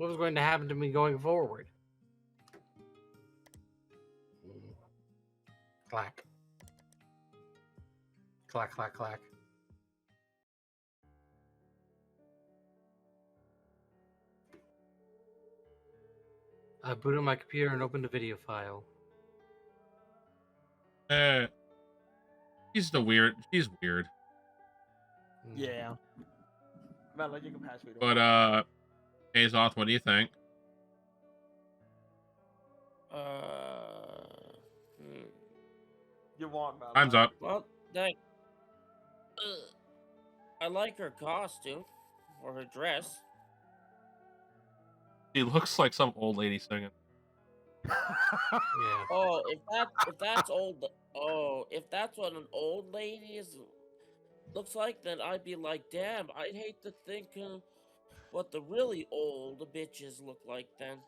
was going to happen to me going forward? Clack. Clack, clack, clack. I booted my computer and opened a video file. She's weird. Yeah. Melo, you can pass me the But Azoth, what do you think? You want Melo? Time's up. Well, I like her costume or her dress. She looks like some old lady singing. Yeah. Oh, if that's old. Oh, if that's what an old lady looks like, then I'd be like, damn. I'd hate to think what the really old bitches look like then.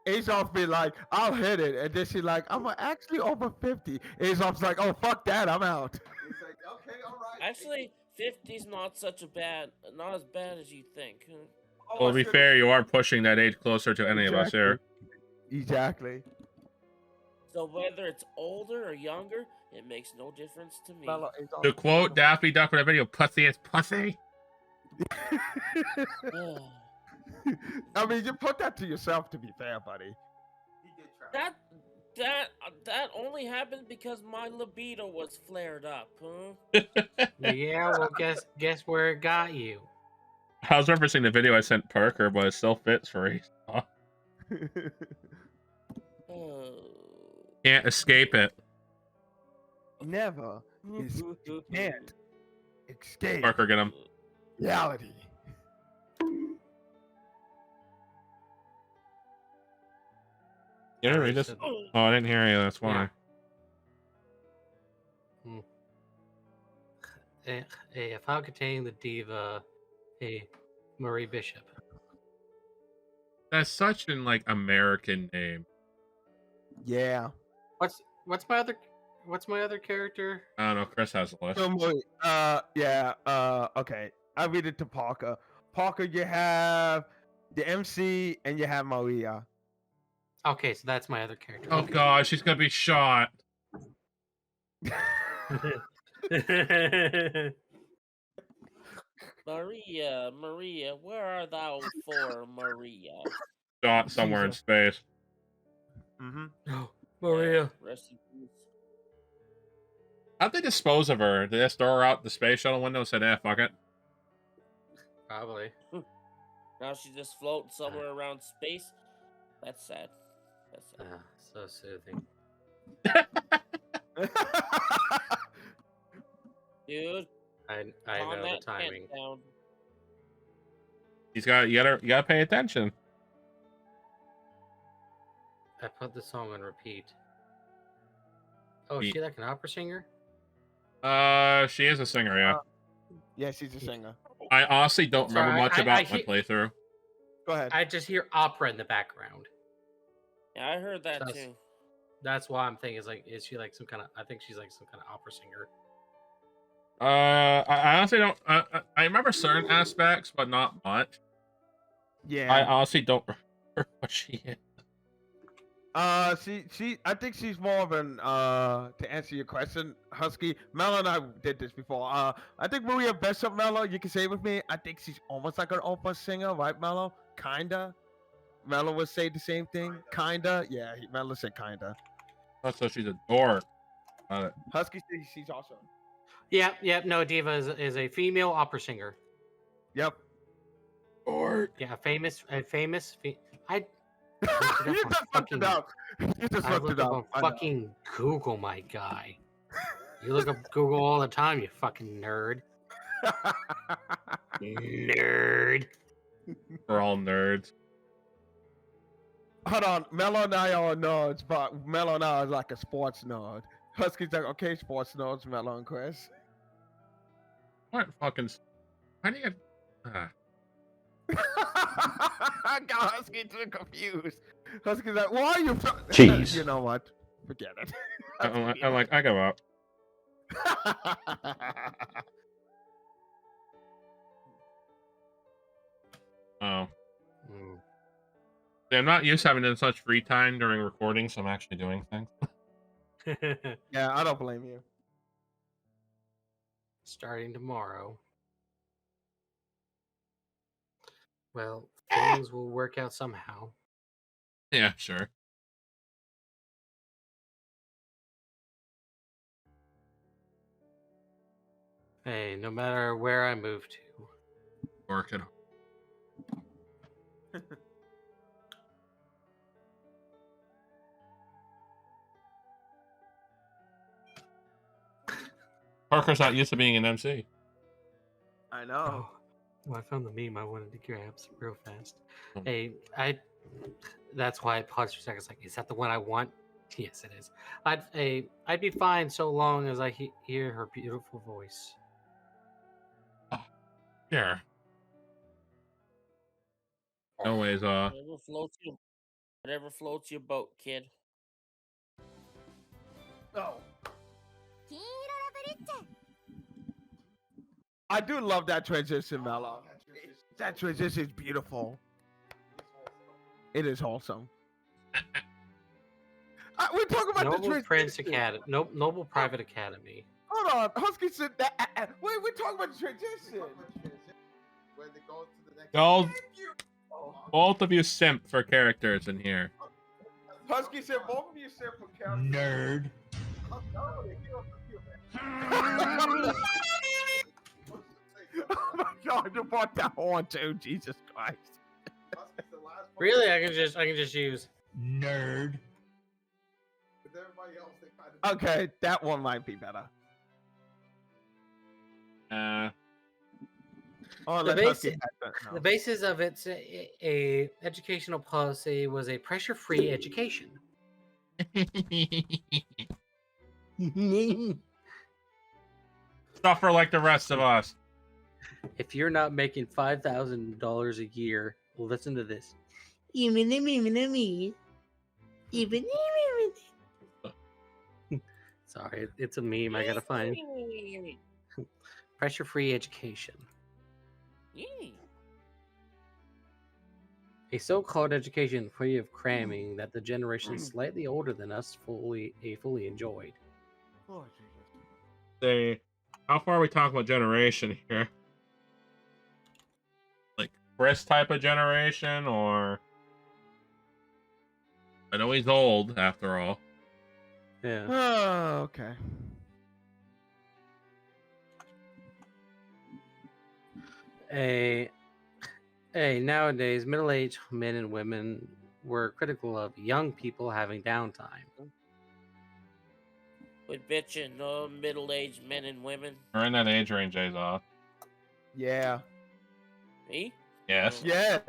Azoth be like, I'll hit it. And then she's like, I'm actually over 50. Azoth's like, oh, fuck that. I'm out. He's like, okay, all right. Actually, 50's not as bad as you think. Well, to be fair, you are pushing that age closer to any of us here. Exactly. So whether it's older or younger, it makes no difference to me. Melo, To quote Daffy Duck in that video, pussy is pussy. I mean, you put that to yourself, to be fair, buddy. That only happened because my libido was flared up, huh? Yeah, well, guess where it got you. I was referencing the video I sent Parker, but it still fits for Azoth. Can't escape it. Never. You can't escape Parker, get him. reality. You didn't read this? Oh, I didn't hear you. That's why. A file containing the diva, Marie Bishop. That's such an American name. Yeah. What's my other character? I don't know. Chris has a list. Okay. I'll read it to Parker. Parker, you have the MC and you have Maria. Okay, so that's my other character. Oh God, she's gonna be shot. Maria, where are thou for, Maria? Shot somewhere in space. Oh, Maria. Rest in peace. How'd they dispose of her? Did they throw her out the space shuttle window and said, fuck it? Probably. Now she's just floating somewhere around space. That's sad. So soothing. Dude, I know the timing. You gotta pay attention. I put the song on repeat. Oh, is she like an opera singer? She is a singer, yeah. Yeah, she's a singer. I honestly don't remember much about my playthrough. Go ahead. I just hear opera in the background. Yeah, I heard that too. That's why I'm thinking is she like some kind of? I think she's like some kind of opera singer. I honestly don't. I remember certain aspects, but not much. Yeah. I honestly don't remember what she is. I think she's more of an to answer your question, Husky. Melo and I did this before. I think Maria Bishop, Melo, you can say it with me. I think she's almost like an opera singer, right, Melo? Kinda. Melo would say the same thing. Kinda. Yeah, Melo said kinda. Oh, so she's a dork. Husky says she's also. Yep. No, diva is a female opera singer. Yep. Or yeah, famous. You just looked it up. You just looked it up. Fucking Google, my guy. You look up Google all the time, you fucking nerd. Nerd. We're all nerds. Hold on, Melo and I are nerds, but Melo and I are like a sports nerd. Husky's like, okay, sports nerds, Melo and Chris. What fucking? How do you? I got Husky too confused. Husky's like, why are you? Jeez. You know what? Forget it. I'm like, I give up. Oh. I'm not used to having this much free time during recording, so I'm actually doing things. Yeah, I don't blame you. Starting tomorrow. Well, things will work out somehow. Yeah, sure. Hey, no matter where I move to, Work it. Parker's not used to being an MC. I know. oh, I found the meme I wanted to grab real fast. Hmm. Hey, that's why I paused for a second. It's like, is that the one I want? Yes, it is. I'd be fine so long as I hear her beautiful voice. Sure. No ways off. Whatever floats your boat, kid. Oh. I do love that transition, Melo. That transition is beautiful. It is wholesome. We're talking about Noble the Prince transition. Academy. Noble Private Academy. Hold on, Husky said that. Wait, we're talking about the transition. Y'all, both of you simp for characters in here. Husky said both of you said for characters. Nerd. Oh my God, you brought that on too, Jesus Christ. Really, I can just use Nerd. Okay, that one might be better. Oh, The let Husky basic- have that now. the basis of its a educational policy was a pressure-free education. Suffer like the rest of us. If you're not making $5,000 a year, listen to this. Sorry, it's a meme I gotta find. Pressure-free education. A so-called education free of cramming that the generation slightly older than us fully enjoyed. Oh, Jesus. Say, how far are we talking about generation here? Like Chris type of generation, or I know he's old after all. Yeah. Oh, okay. Nowadays, middle-aged men and women were critical of young people having downtime. With bitching, middle-aged men and women. We're in that age range, Azoth. Yeah. Me? Yes. Yes.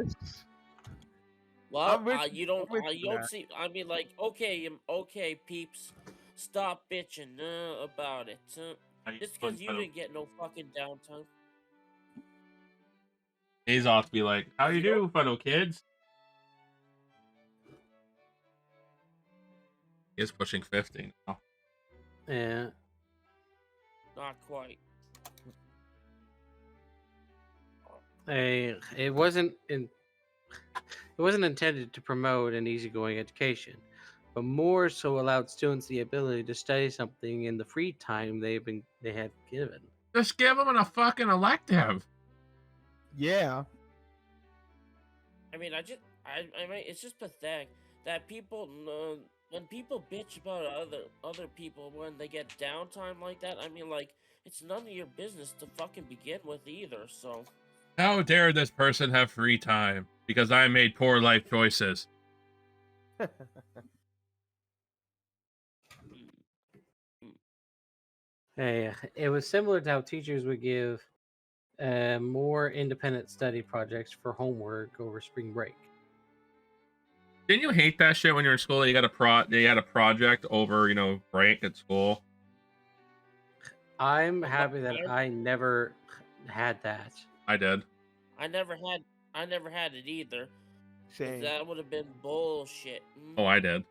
Well, I'm with you don't that. see. I mean, like, okay, peeps, stop bitching about it. Just because you didn't get no fucking downtime. Azoth be like, how you do, fellow kids? He is pushing 50 now. Yeah. Not quite. It wasn't intended to promote an easygoing education, but more so allowed students the ability to study something in the free time they had given. Just give them a fucking elective. Yeah. I mean, I mean, it's just pathetic that people, when people bitch about other people when they get downtime like that. I mean, like, it's none of your business to fucking begin with either. So. How dare this person have free time because I made poor life choices? It was similar to how teachers would give more independent study projects for homework over spring break. Didn't you hate that shit when you were in school? That you had a project over, break at school. I'm happy that I never had that. I did. I never had it either. Same. That would have been bullshit. Oh, I did.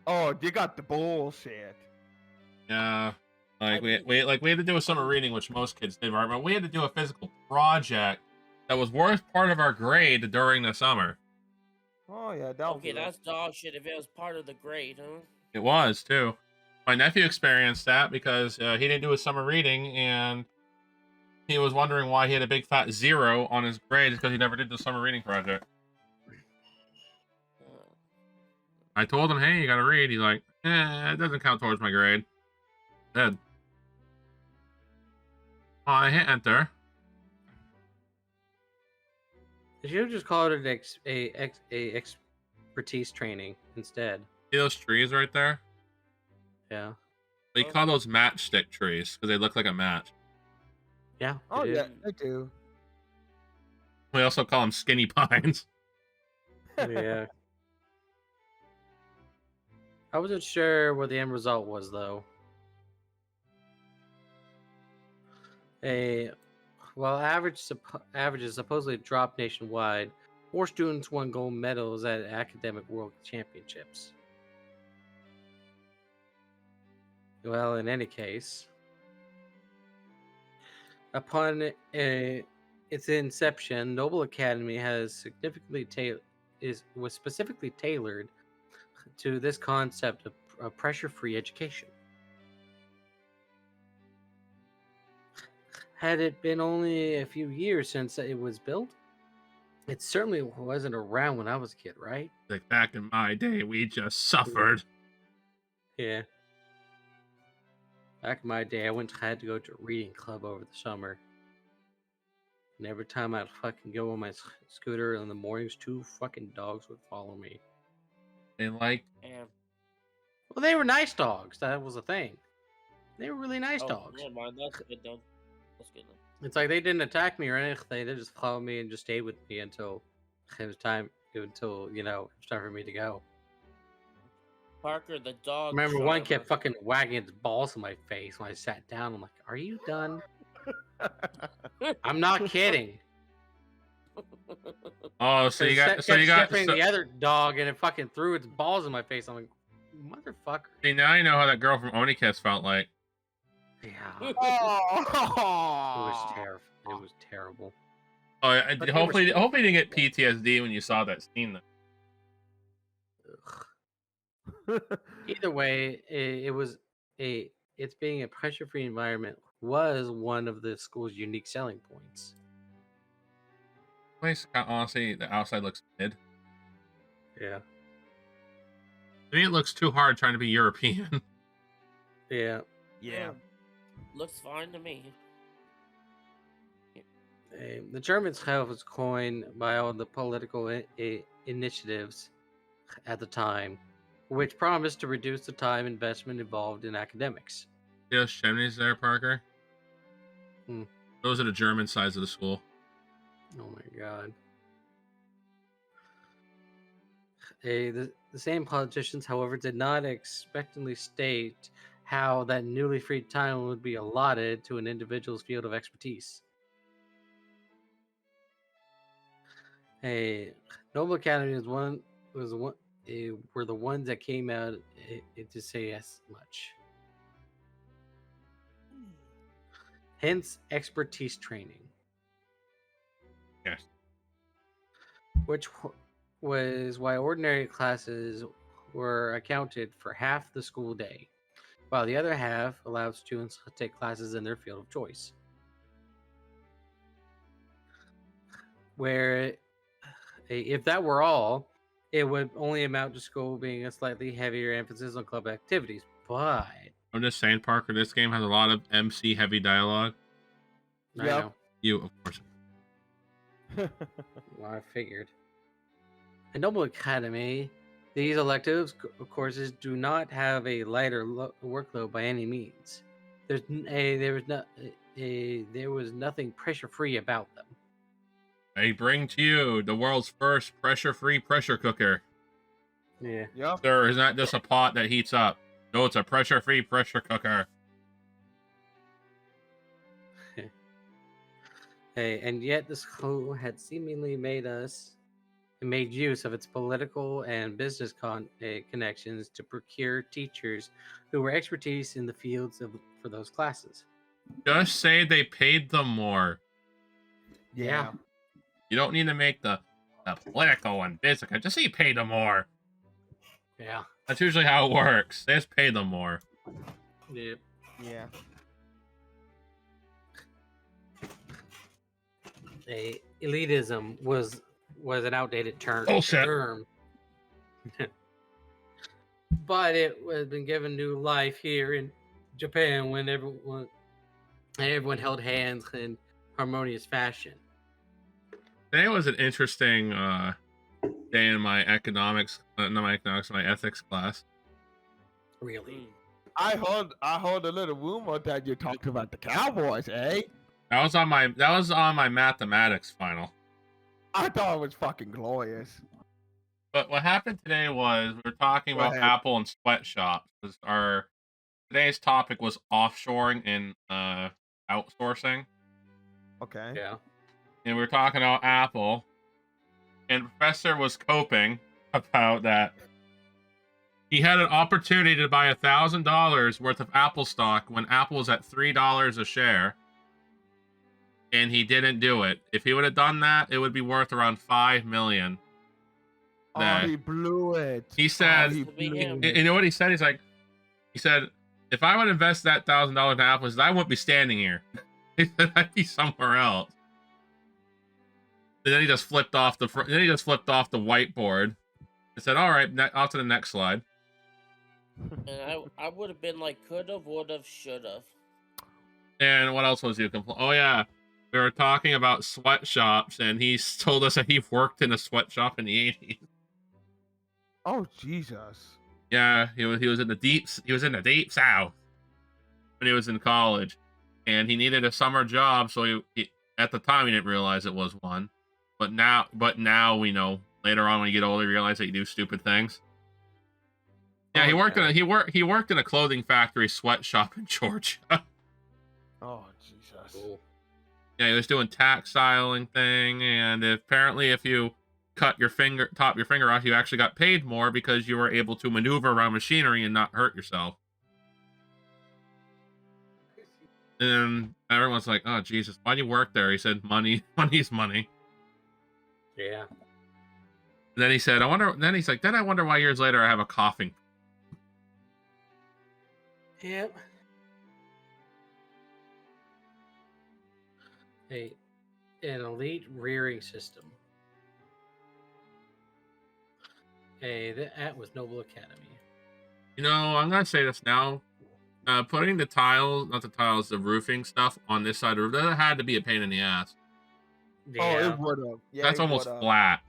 Oh, you got the bullshit. Yeah. Like we had to do a summer reading, which most kids did, right? But we had to do a physical project that was worth part of our grade during the summer. Oh yeah, that Okay, that's dog shit if it was part of the grade, huh? It was too. My nephew experienced that because he didn't do his summer reading, and he was wondering why he had a big fat 0 on his grades because he never did the summer reading project. I told him, "Hey, you got to read." He's like, it doesn't count towards my grade." Dead. Oh, I hit enter. They should have just called it a expertise training instead. See those trees right there? Yeah. We call those matchstick trees because they look like a match. Yeah. Oh they yeah, do. they do. We also call them skinny pines. Yeah. I wasn't sure what the end result was, though. While averages supposedly dropped nationwide, more students won gold medals at academic world championships. Well, in any case, upon its inception, Noble Academy was specifically tailored to this concept of pressure-free education. Had it been only a few years since it was built, it certainly wasn't around when I was a kid, right? Like back in my day, we just suffered. Yeah. Back in my day, I had to go to a reading club over the summer. And every time I'd fucking go on my scooter in the mornings, 2 fucking dogs would follow me. And like, Well, they were nice dogs. That was the thing. They were really nice dogs. Never mind, that's good then. That's good then. It's like they didn't attack me or anything. They just followed me and just stayed with me until it was time. Until it was time for me to go. Parker, the dog. Remember, one kept fucking wagging its balls in my face when I sat down. I'm like, "Are you done?" I'm not kidding. oh, so you got the other dog, and it fucking threw its balls in my face. I'm like, motherfucker. See, now you know how that girl from Onikiss felt like. Yeah. Oh. It was terrible. It was terrible. Oh, But hopefully you didn't get PTSD when you saw that scene. Either way, it's being a pressure-free environment was one of the school's unique selling points. Place, honestly, the outside looks mid. Yeah. To me, it looks too hard trying to be European. Yeah. Yeah. Looks fine to me. The term itself was coined by all the political initiatives at the time, which promised to reduce the time investment involved in academics. See those chimneys there, Parker? Those are the German sides of the school. Oh my god. The same politicians, however, did not expectantly state how that newly freed time would be allotted to an individual's field of expertise. Noble Academy were the ones that came out to say as much. Hence, expertise training. Yes. Which was why ordinary classes were accounted for half the school day, while the other half allowed students to take classes in their field of choice. Where, if that were all, it would only amount to school being a slightly heavier emphasis on club activities. But I'm just saying, Parker, this game has a lot of MC heavy dialogue. I know. You, of course. Well, I figured. In Noble Academy, these electives courses do not have a lighter workload by any means. There was nothing pressure-free about them. I bring to you the world's first pressure-free pressure cooker. Yeah. Yep. Sir, it's not just a pot that heats up. No, it's a pressure-free pressure cooker. And yet the school had seemingly made use of its political and business connections to procure teachers who were expertise in the fields for those classes. Just say they paid them more. Yeah. You don't need to make the the political and business. Just say you pay them more. Yeah. That's usually how it works. They just pay them more. Yep. Yeah. Elitism was an outdated term. Bullshit. But it has been given new life here in Japan when everyone held hands in harmonious fashion. Today was an interesting day in my my ethics class. Really? I heard a little rumor that you talked about the Cowboys, eh? That was on my mathematics final. I thought it was fucking glorious. But what happened today was we were talking Go about ahead. Apple and sweatshops. Today's topic was offshoring and outsourcing. Okay. Yeah. And we were talking about Apple, and the professor was coping about that. He had an opportunity to buy $1,000 worth of Apple stock when Apple was at $3 a share, and he didn't do it. If he would have done that, it would be worth around $5 million. Oh, he blew it. He said, he blew you know what he said? He said, if I would invest that $1,000 in Apple, I wouldn't be standing here. He said, I'd be somewhere else. And then he just flipped off the whiteboard and said, "All right, on to the next slide." And I would have been like, could've, would've, should've. And what else was he complaining? Oh yeah, we were talking about sweatshops, and he told us that he worked in a sweatshop in the 80s. Oh Jesus. Yeah, he was in the deep south when he was in college, and he needed a summer job. So he at the time he didn't realize it was one, but now we know. Later on, when you get older, you realize that you do stupid things. Yeah, he worked in a clothing factory sweatshop in Georgia. Oh Jesus. Cool. Yeah, he was doing taxiling thing, and apparently if you top your finger off, you actually got paid more because you were able to maneuver around machinery and not hurt yourself. And everyone's like, "Oh Jesus, why do you work there?" He said, "Money, money's money." Yeah. And then he said, "I wonder." Then he's like, "Then I wonder why years later I have a coughing." Yep. An elite rearing system. That was Noble Academy. You know, I'm gonna say this now. Putting the roofing stuff on this side of the roof, that had to be a pain in the ass. Yeah. Oh, it would have. Yeah, That's it almost would've. flat.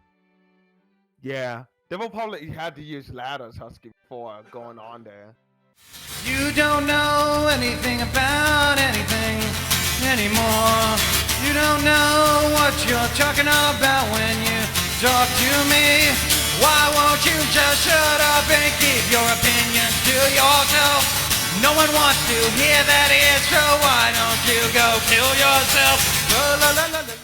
Yeah. They will probably had to use ladders, Husky, before going on there. You don't know anything about anything anymore. You don't know what you're talking about when you talk to me. Why won't you just shut up and keep your opinions to yourself? No one wants to hear that intro. Why don't you go kill yourself? La, la, la, la, la.